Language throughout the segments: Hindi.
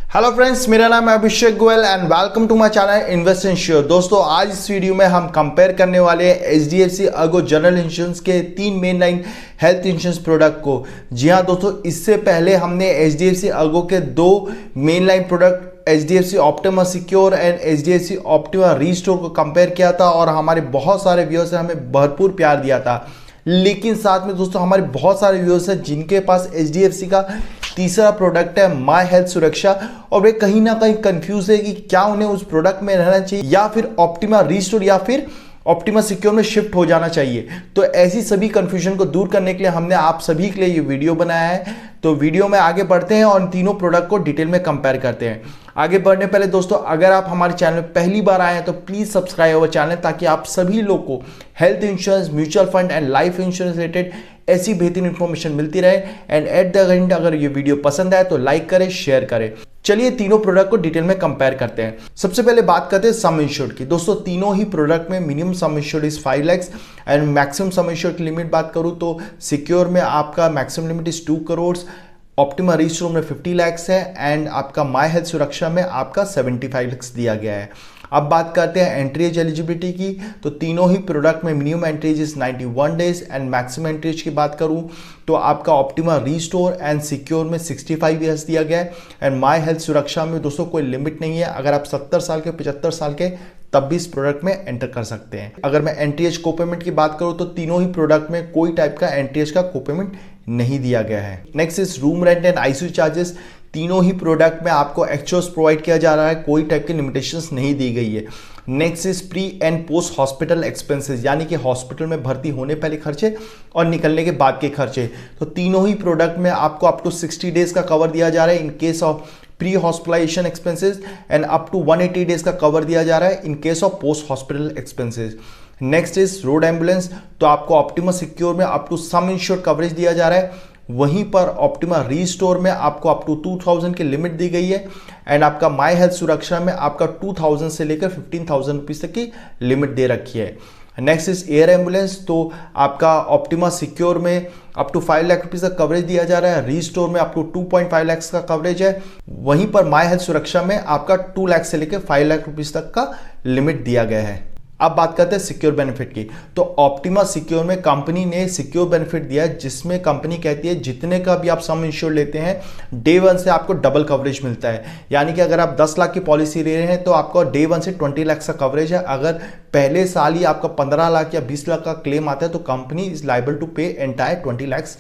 हेलो फ्रेंड्स, मेरा नाम है Abhishek Goyal and welcome to my channel invest insure. दोस्तों, आज इस वीडियो में हम कंपेयर करने वाले हैं HDFC अर्गो जनरल इंश्योरेंस के 3 main line health insurance product को। जी हाँ दोस्तों, इससे पहले हमने HDFC अर्गो के 2 main line product HDFC optima secure and HDFC optima restore को कंपेयर किया था और हमारे बहुत सारे व्यूअर्स ने हमें भरपूर प्यार दिया था। लेकिन साथ में दोस्तों हमारे बहुत सारे व्यूअर्स हैं जिनके पास HDFC का तीसरा प्रोडक्ट है माय हेल्थ सुरक्षा और वे कहीं ना कहीं कंफ्यूज है कि क्या उन्हें उस प्रोडक्ट में रहना चाहिए या फिर ऑप्टिमा रीस्टोर या फिर ऑप्टिमा सिक्योर में शिफ्ट हो जाना चाहिए। तो ऐसी सभी कंफ्यूजन को दूर करने के लिए हमने आप सभी के लिए ये वीडियो बनाया है। तो वीडियो में आगे बढ़ते हैं और इन तीनों प्रोडक्ट को डिटेल में कंपेयर करते हैं। आगे बढ़ने पहले दोस्तों, अगर आप हमारे चैनल में पहली बार आए हैं तो प्लीज सब्सक्राइब अवर चैनल ताकि आप सभी लोग को health insurance, mutual fund and life insurance related ऐसी बेहतरीन इंफॉर्मेशन मिलती रहे। एंड एट द एंड अगर ये वीडियो पसंद आए तो लाइक करें, शेयर करें। चलिए तीनों प्रोडक्ट को डिटेल में कंपेयर करते हैं। सबसे पहले बात करते हैं सम इंश्योर्ड की। दोस्तों, तीनों ही प्रोडक्ट में minimum some insured is 5 lakh and maximum some insured की लिमिट बात करूं तो सिक्योर में आपका maximum limit is 2 crore, optima restore में 50 लाख है एंड आपका माय हेल्थ सुरक्षा में आपका 75 लाख दिया गया है। अब बात करते हैं एंट्री एज एलिजिबिलिटी की। तो तीनों ही प्रोडक्ट में minimum entry age is 91 days and maximum entry age की बात करूं तो आपका ऑप्टिमा रीस्टोर एंड सिक्योर में 65 ईयर्स दिया गया है एंड माय हेल्थ सुरक्षा में दोस्तों कोई लिमिट नहीं है। अगर आप 70 साल के, 75 साल के तब भी इस प्रोडक्ट में एंटर कर सकते हैं। अगर मैं एंट्री एज कोपेमेंट की बात करूं तो तीनों ही प्रोडक्ट में कोई टाइप का एंट्री एज का कोपेमेंट नहीं दिया गया है। Next is room rent and ICU charges. तीनों ही प्रोडक्ट में आपको एक्चुअल्स प्रोवाइड किया जा रहा है, कोई टाइप की लिमिटेशंस नहीं दी गई है। Next is pre and post hospital expenses, यानी कि हॉस्पिटल में भर्ती होने पहले खर्चे और निकलने के बाद के खर्चे। तो तीनों ही प्रोडक्ट में आपको अप टू 60 डेज का कवर दिया जा रहा है in case of pre hospitalisation expenses and up to 180 days का कवर दिया जा रहा है in case of post hospital expenses. Next is road ambulance. तो आपको ऑप्टिमा सिक्योर में up to sum insured coverage दिया जा रहा है, वहीं पर ऑप्टिमा रीस्टोर में आपको अप टू 2000 की लिमिट दी गई है एंड आपका माय हेल्थ सुरक्षा में आपका 2000 से लेकर 15,000 रुपीज तक की लिमिट दे रखी है। Next is air ambulance. तो आपका ऑप्टिमा सिक्योर में अप टू 5 लाख रुपीज का कवरेज दिया जा रहा है, रीस्टोर में अप टू 2.5 लाख का कवरेज है, वहीं पर माय हेल्थ सुरक्षा में आपका 2 लाख से लेकर 5 लाख रुपीज तक का लिमिट दिया गया है। अब बात करते हैं सिक्योर बेनिफिट की। तो ऑप्टिमा सिक्योर में कंपनी ने सिक्योर बेनिफिट दिया है जिसमें कंपनी कहती है जितने का भी आप सम इंश्योर लेते हैं डे 1 से आपको डबल कवरेज मिलता है। यानी कि अगर आप 10 लाख की पॉलिसी ले रहे हैं तो आपको डे 1 से 20 लाख का कवरेज है। अगर पहले साल ही आपका 15 लाख या 20 लाख का क्लेम आता है तो कंपनी इज लायबल टू पे एंटायर 20 लाख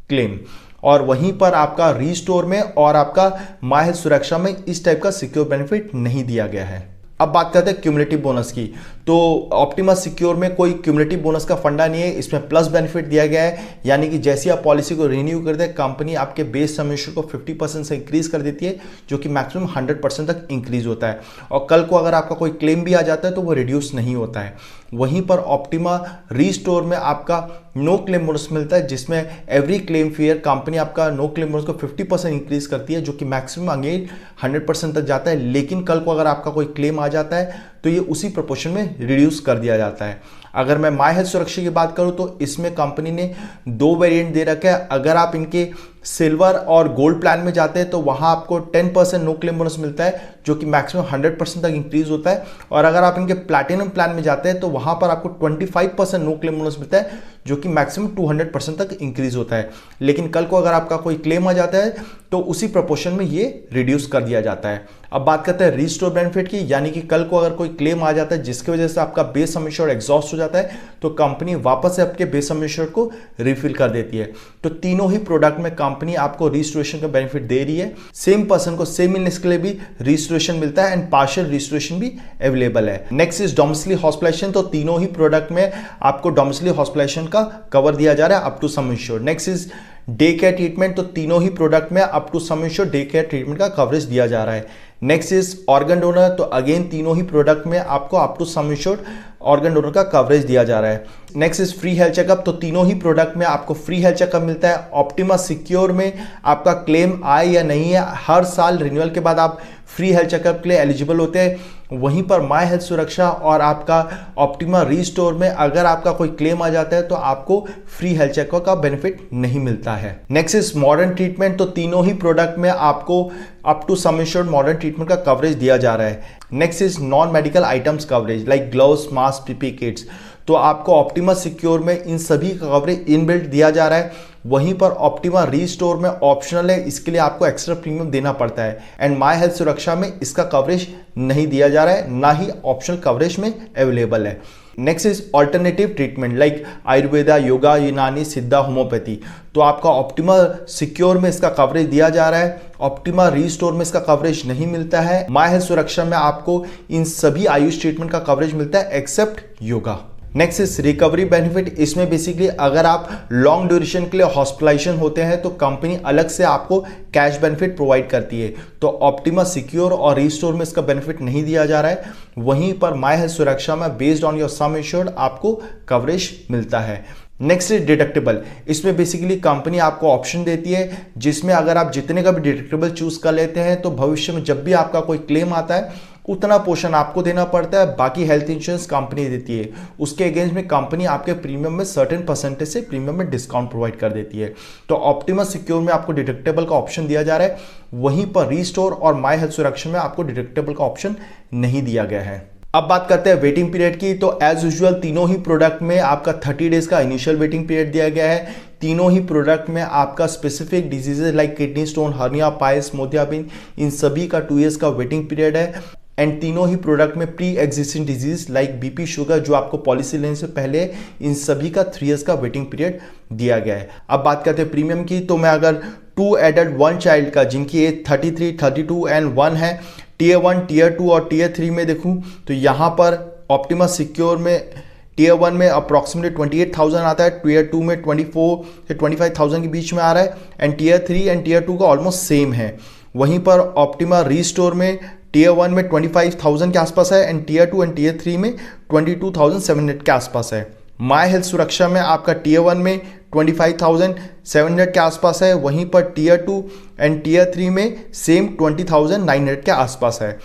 क्लेम। और वहीं पर आपका रीस्टोर में और आपका माय हेल्थ सुरक्षा में इस टाइप का सिक्योर बेनिफिट नहीं दिया गया है। अब बात करते हैं क्यूमुलेटिव बोनस की। तो ऑप्टिमा सिक्योर में कोई क्यूमुलेटिव बोनस का फंडा नहीं है, इसमें प्लस बेनिफिट दिया गया है। यानी कि जैसे आप पॉलिसी को रिन्यू करते हैं कंपनी आपके बेस सम इंश्योर्ड को 50% से इंक्रीज कर देती है जो कि मैक्सिमम 100% तक इंक्रीज होता है और कल को अगर आपका कोई क्लेम भी आ जाता है तो वो रिड्यूस नहीं होता है। वहीं पर ऑप्टिमा रीस्टोर में आपका नो क्लेम बोनस मिलता है जिसमें एवरी क्लेम फेयर कंपनी आपका नो क्लेम बोनस को 50% इंक्रीज करती है जो कि मैक्सिमम अगेन 100% तक जाता है। लेकिन कल को अगर आपका कोई क्लेम आ जाता है तो ये उसी प्रोपोर्शन में रिड्यूस कर दिया जाता है। अगर मैं माय हेल्थ सुरक्षा की बात करूं तो इसमें कंपनी ने 2 वेरिएंट दे रखे हैं। अगर आप इनके सिल्वर और गोल्ड प्लान में जाते हैं तो वहां आपको 10% नो क्लेम बोनस मिलता है जो कि मैक्सिमम 100% तक इंक्रीज होता है और अगर आप इनके प्लैटिनम प्लान में जाते हैं तो वहां पर आपको 25% नो क्लेम बोनस मिलता है जो कि मैक्सिमम 200% तक इंक्रीज होता है। लेकिन कल को अगर आपका कोई क्लेम आ जाता है तो उसी प्रोपोर्शन में ये रिड्यूस कर दिया जाता है। अब बात करते हैं रीस्टोर बेनिफिट की, यानी कि कल को अगर कोई क्लेम आ जाता है जिसकी वजह से आपका बेस सम इंश्योर्ड एग्जॉस्ट हो जाता है तो कंपनी वापस से आपके बेस सम इंश्योर्ड को रिफिल कर देती है। तो तीनों ही प्रोडक्ट में कंपनी आपको रिस्टोरेशन का बेनिफिट दे रही है। सेम पर्सन को सेम इलनेस के लिए भी रिस्टोरेशन मिलता है एंड पार्शियल रिस्टोरेशन भी अवेलेबल है। Next is domiciliary hospitalisation. तो तीनों ही प्रोडक्ट में आपको डोमिसिली हॉस्पिटलाइजेशन का कवर दिया जा रहा है up to sum insured. Next is day care treatment. तो तीनों ही प्रोडक्ट में up to sum insured day care treatment का कवरेज दिया जा रहा है। Next is organ donor. तो अगेन तीनों ही प्रोडक्ट में आपको up to sum insured organ donor का कवरेज दिया जा रहा है। Next is free health checkup. तो तीनों ही प्रोडक्ट में आपको फ्री हेल्थ चेकअप मिलता है। ऑप्टिमा सिक्योर में आपका क्लेम आए या नहीं है, हर साल रिन्यूअल के बाद आप फ्री हेल्थ चेकअप के लिए एलिजिबल होते हैं। वहीं पर माय हेल्थ सुरक्षा और आपका ऑप्टिमा रीस्टोर में अगर आपका कोई क्लेम आ जाता है तो आपको फ्री हेल्थ चेकअप का बेनिफिट नहीं मिलता है। Next is modern treatment. तो तीनों ही प्रोडक्ट में आपको up to sum assured modern treatment का कवरेज दिया जा रहा है। Next is non medical items coverage like gloves, mask, PP kits. तो आपको ऑप्टिमा सिक्योर में इन सभी का कवरेज इनबिल्ट दिया जा रहा है। वहीं पर ऑप्टिमा रीस्टोर में ऑप्शनल है, इसके लिए आपको एक्स्ट्रा प्रीमियम देना पड़ता है। एंड माय हेल्थ सुरक्षा में इसका कवरेज नहीं दिया जा रहा है, ना ही ऑप्शनल कवरेज में अवेलेबल है। Next is alternative treatment like Ayurveda, yoga, यूनानी, सिद्धा, होम्योपैथी। तो आपका ऑप्टिमा सिक्योर में इसका कवरेज दिया जा रहा है, ऑप्टिमा रीस्टोर में इसका कवरेज नहीं मिलता है। माय हेल्थ सुरक्षा में आपको इन सभी आयुष ट्रीटमेंट का कवरेज मिलता है except yoga. Next is recovery benefit. इसमें बेसिकली अगर आप लॉन्ग ड्यूरेशन के लिए हॉस्पिटलाइजेशन होते हैं तो कंपनी अलग से आपको कैश बेनिफिट प्रोवाइड करती है। तो ऑप्टिमा सिक्योर और रीस्टोर में इसका बेनिफिट नहीं दिया जा रहा है। वहीं पर माय हेल्थ सुरक्षा में based on your sum assured आपको कवरेज मिलता है। Next is deductible. इसमें बेसिकली कंपनी आपको ऑप्शन देती है जिसमें अगर आप जितने का भी डिडक्टेबल चूज कर लेते हैं तो भविष्य में जब भी आपका कोई क्लेम आता है उतना पोर्शन आपको देना पड़ता है, बाकी हेल्थ इंश्योरेंस कंपनी देती है। उसके अगेंस्ट में कंपनी आपके प्रीमियम में सर्टेन परसेंटेज से प्रीमियम में डिस्काउंट प्रोवाइड कर देती है। तो ऑप्टिमा सिक्योर में आपको डिडक्टेबल का ऑप्शन दिया जा रहा है, वहीं पर रीस्टोर और माय हेल्थ सुरक्षा में आपको डिडक्टेबल का ऑप्शन नहीं दिया गया है। अब बात करते हैं वेटिंग पीरियड की। तो एज यूजुअल तीनों ही प्रोडक्ट में आपका 30 डेज का इनिशियल वेटिंग पीरियड दिया गया है। तीनों ही प्रोडक्ट में आपका specific diseases like kidney stone, hernia, piles, मोतियाबिंद, इन सभी का 2 ईयर्स का वेटिंग पीरियड है। एंड तीनों ही प्रोडक्ट में pre existing disease like BP, sugar जो आपको पॉलिसी लेने से पहले, इन सभी का 3 ईयर्स का वेटिंग पीरियड दिया गया है। अब बात करते हैं प्रीमियम की। तो मैं अगर 2 एडल्ट 1 चाइल्ड का जिनकी एज 33, 32 एंड 1 है, टीयर 1, टीयर 2 और टीयर 3 में देखूं तो यहाँ पर ऑप्टिमा सिक्योर में टीयर 1 में अप्रॉक्सीमेटली 28,000 आता है, टीयर 2 में 24 से 25,000 के बीच में आ रहा है, एंड टीयर 3 एंड टीयर 2 का ऑलमोस्ट सेम है। वहीं पर ऑप्टिमा रीस्टोर में टीयर 1 में 25,000 के आसपास है, एंड टीयर 2 एंड टीयर 3 में 22,700 के आसपास है। माय हेल्थ सुरक्षा में आपका टीयर 1 में 25,700 के आसपास है, वहीं पर टीयर 2 एंड टीयर 3 में सेम 20,900 के आसपास है।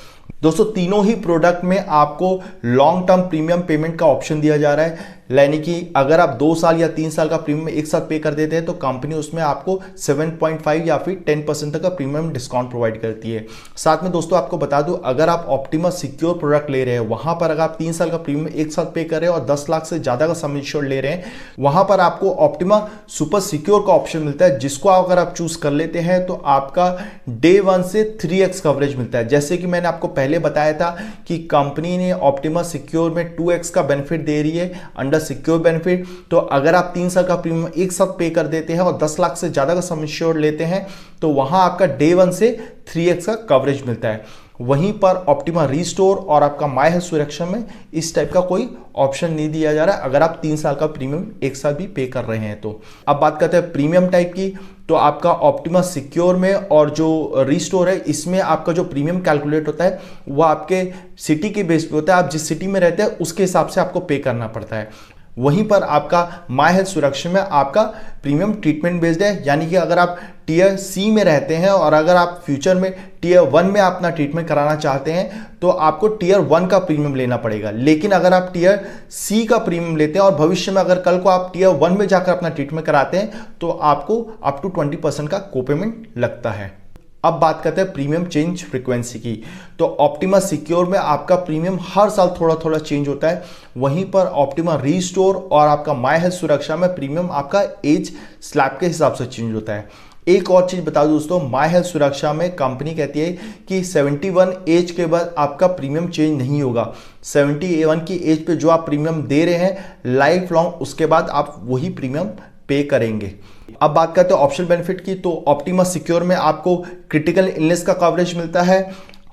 दोस्तों तीनों ही प्रोडक्ट में आपको लॉन्ग टर्म प्रीमियम पेमेंट का ऑप्शन दिया जा रहा है, यानी कि अगर आप 2 साल या 3 साल का प्रीमियम एक साथ पे कर देते हैं तो कंपनी उसमें आपको 7.5 या फिर 10% तक का प्रीमियम डिस्काउंट प्रोवाइड करती है। साथ में दोस्तों आपको बता दूं, अगर आप ऑप्टिमा सिक्योर प्रोडक्ट ले रहे हैं, वहां पर अगर आप 3 साल का प्रीमियम एक साथ पे कर रहे हैं और 10 लाख से ज्यादा का सम इंश्योर्ड ले रहे हैं, वहां पर आपको ऑप्टिमा सुपर सिक्योर का ऑप्शन मिलता है, जिसको अगर आप चूज कर लेते हैं तो आपका डे 1 से 3x कवरेज मिलता है। जैसे कि मैंने आपको पहले बताया था कि कंपनी ने ऑप्टिमा सिक्योर में 2x का बेनिफिट दे रही है अंडर सिक्योर बेनिफिट। तो अगर आप 3 साल का प्रीमियम एक साथ पे कर देते हैं और 10 लाख से ज्यादा का सम इंश्योर्ड लेते हैं तो वहां आपका डे 1 से 3x का कवरेज मिलता है। वहीं पर ऑप्टिमा रीस्टोर और आपका माय हेल्थ सुरक्षा में इस टाइप का कोई ऑप्शन नहीं दिया जा रहा है अगर आप 3 साल का प्रीमियम एक साथ भी पे कर रहे हैं तो। अब बात करते हैं प्रीमियम टाइप की। तो आपका ऑप्टिमा सिक्योर में और जो रीस्टोर है, इसमें आपका जो प्रीमियम कैलकुलेट होता है वो आपके सिटी के बेस पे होता है। आप जिस सिटी में रहते हैं उसके हिसाब से आपको पे करना पड़ता है। वहीं पर आपका माय हेल्थ सुरक्षा में आपका प्रीमियम ट्रीटमेंट बेस्ड है, यानी कि अगर आप टीयर सी में रहते हैं और अगर आप फ्यूचर में टीयर 1 में अपना ट्रीटमेंट कराना चाहते हैं तो आपको टीयर 1 का प्रीमियम लेना पड़ेगा। लेकिन अगर आप टीयर सी का प्रीमियम लेते हैं और भविष्य में अगर कल को आप टीयर 1 में जाकर अपना ट्रीटमेंट कराते हैं तो आपको अप टू 20% का कोपेमेंट लगता है। अब बात करते हैं प्रीमियम चेंज फ्रीक्वेंसी की। तो ऑप्टिमा सिक्योर में आपका प्रीमियम हर साल थोड़ा थोड़ा चेंज होता है, वहीं पर ऑप्टिमा रीस्टोर और आपका माय हेल्थ सुरक्षा में प्रीमियम आपका एज स्लैब के हिसाब से चेंज होता है। एक और चीज बता दूं दोस्तों, माय हेल्थ सुरक्षा में कंपनी कहती है कि 71 एज के बाद आपका प्रीमियम चेंज नहीं होगा। 71 की एज पे जो आप प्रीमियम दे रहे हैं लाइफ लॉन्ग उसके बाद आप वही प्रीमियम पे करेंगे। अब बात करते हैं ऑप्शनल बेनिफिट की। तो ऑप्टिमा सिक्योर में आपको क्रिटिकल इलनेस का कवरेज मिलता है,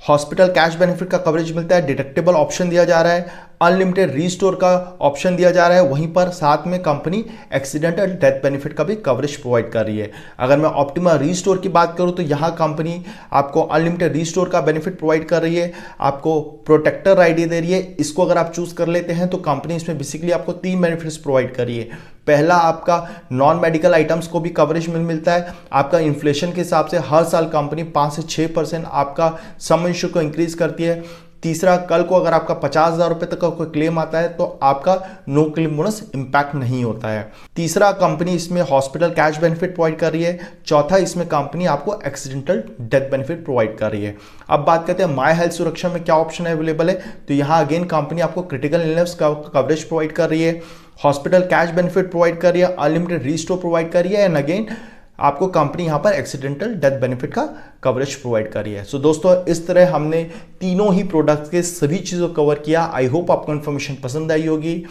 हॉस्पिटल कैश बेनिफिट का कवरेज मिलता है, डिडक्टेबल ऑप्शन दिया जा रहा है, अनलिमिटेड रीस्टोर का ऑप्शन दिया जा रहा है, वहीं पर साथ में कंपनी एक्सीडेंटल डेथ बेनिफिट का भी कवरेज प्रोवाइड कर रही है। अगर मैं ऑप्टिमा रीस्टोर की बात करूं तो यहां कंपनी आपको अनलिमिटेड रीस्टोर का बेनिफिट प्रोवाइड कर रही है, आपको प्रोटेक्टर आईडी दे रही है। इसको अगर आप चूज कर लेते हैं तो कंपनी इसमें बेसिकली आपको 3 बेनिफिट्स प्रोवाइड कर रही है। पहला, आपका नॉन मेडिकल आइटम्स को भी कवरेज मिलता है। आपका इन्फ्लेशन के हिसाब से हर साल कंपनी 5 से 6% आपका सम इंश्योर को इंक्रीज करती है। तीसरा, कल को अगर आपका 50,000 रुपए तक का कोई क्लेम आता है तो आपका नो क्लेम बोनस इंपैक्ट नहीं होता है। तीसरा, कंपनी इसमें हॉस्पिटल कैश बेनिफिट प्रोवाइड कर रही है। चौथा, इसमें कंपनी आपको एक्सीडेंटल डेथ बेनिफिट प्रोवाइड कर रही है। अब बात करते हैं माय हेल्थ सुरक्षा में क्या ऑप्शन अवेलेबल है। तो यहाँ अगेन कंपनी आपको क्रिटिकल इलनेस का कवरेज प्रोवाइड कर रही है, हॉस्पिटल कैश बेनिफिट प्रोवाइड कर रही है, अनलिमिटेड रीस्टोर प्रोवाइड कर रही है, एंड अगेन आपको कंपनी यहां पर एक्सीडेंटल डेथ बेनिफिट का कवरेज प्रोवाइड कर रही है। सो दोस्तों, इस तरह हमने तीनों ही प्रोडक्ट्स के सभी चीज़ों को कवर किया। आई होप आपको इन्फॉर्मेशन पसंद आई होगी।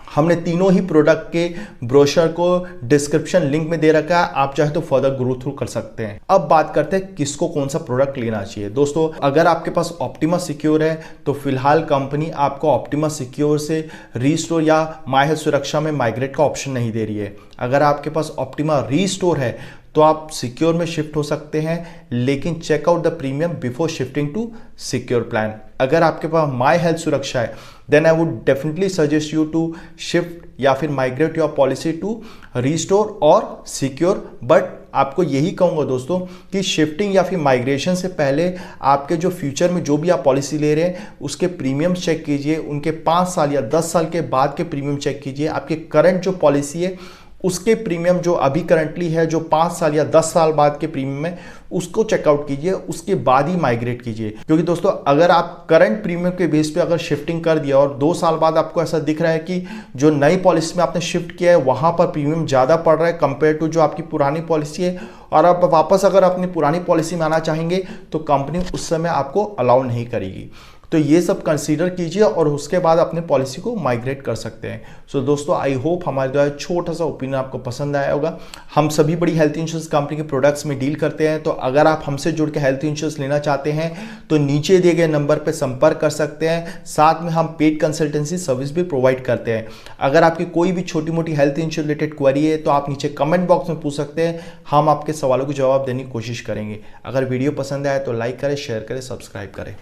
हमने तीनों ही प्रोडक्ट के ब्रोशर को डिस्क्रिप्शन लिंक में दे रखा है, आप चाहे तो फर्दर ग्रो थ्रू कर सकते हैं। अब बात करते हैं किसको कौन सा प्रोडक्ट लेना चाहिए। दोस्तों, अगर आपके पास ऑप्टिमा सिक्योर है तो फिलहाल कंपनी आपको ऑप्टिमा सिक्योर से रीस्टोर या माय हेल्थ सुरक्षा में माइग्रेट का ऑप्शन नहीं दे रही है। अगर आपके पास ऑप्टिमा रीस्टोर है तो आप सिक्योर में शिफ्ट हो सकते हैं, लेकिन checkout the premium before shifting to secure plan. अगर आपके पास माय हेल्थ सुरक्षा है then I would definitely suggest you to shift या फिर migrate your policy to restore और सिक्योर। बट आपको यही कहूँगा दोस्तों कि शिफ्टिंग या फिर माइग्रेशन से पहले आपके जो फ्यूचर में जो भी आप पॉलिसी ले रहे हैं उसके प्रीमियम चेक कीजिए, उनके 5 साल या 10 साल के बाद के प्रीमियम चेक कीजिए। आपके करंट जो पॉलिसी है उसके प्रीमियम जो अभी करंटली है, जो 5 साल या 10 साल बाद के प्रीमियम है, उसको चेकआउट कीजिए, उसके बाद ही माइग्रेट कीजिए। क्योंकि दोस्तों, अगर आप करंट प्रीमियम के बेस पे अगर शिफ्टिंग कर दिया और 2 साल बाद आपको ऐसा दिख रहा है कि जो नई पॉलिसी में आपने शिफ्ट किया है वहां पर प्रीमियम ज़्यादा पड़ रहा है कंपेयर टू जो आपकी पुरानी पॉलिसी है, और आप वापस अगर अपनी पुरानी पॉलिसी में आना चाहेंगे तो कंपनी उस समय आपको अलाउ नहीं करेगी। तो ये सब कंसीडर कीजिए और उसके बाद अपने पॉलिसी को माइग्रेट कर सकते हैं। सो दोस्तों, आई होप हमारे द्वारा छोटा सा ओपिनियन आपको पसंद आया होगा। हम सभी बड़ी हेल्थ इंश्योरेंस कंपनी के प्रोडक्ट्स में डील करते हैं, तो अगर आप हमसे जुड़ के हेल्थ इंश्योरेंस लेना चाहते हैं तो नीचे दिए गए नंबर पर संपर्क कर सकते हैं। साथ में हम पेड कंसल्टेंसी सर्विस भी प्रोवाइड करते हैं। अगर आपकी कोई भी छोटी मोटी हेल्थ इंश्योरेंस रिलेटेड क्वेरी है तो आप नीचे कमेंट बॉक्स में पूछ सकते हैं, हम आपके सवालों के जवाब देने की कोशिश करेंगे। अगर वीडियो पसंद आए तो लाइक करें, शेयर करें, सब्सक्राइब करें।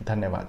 धन्यवाद।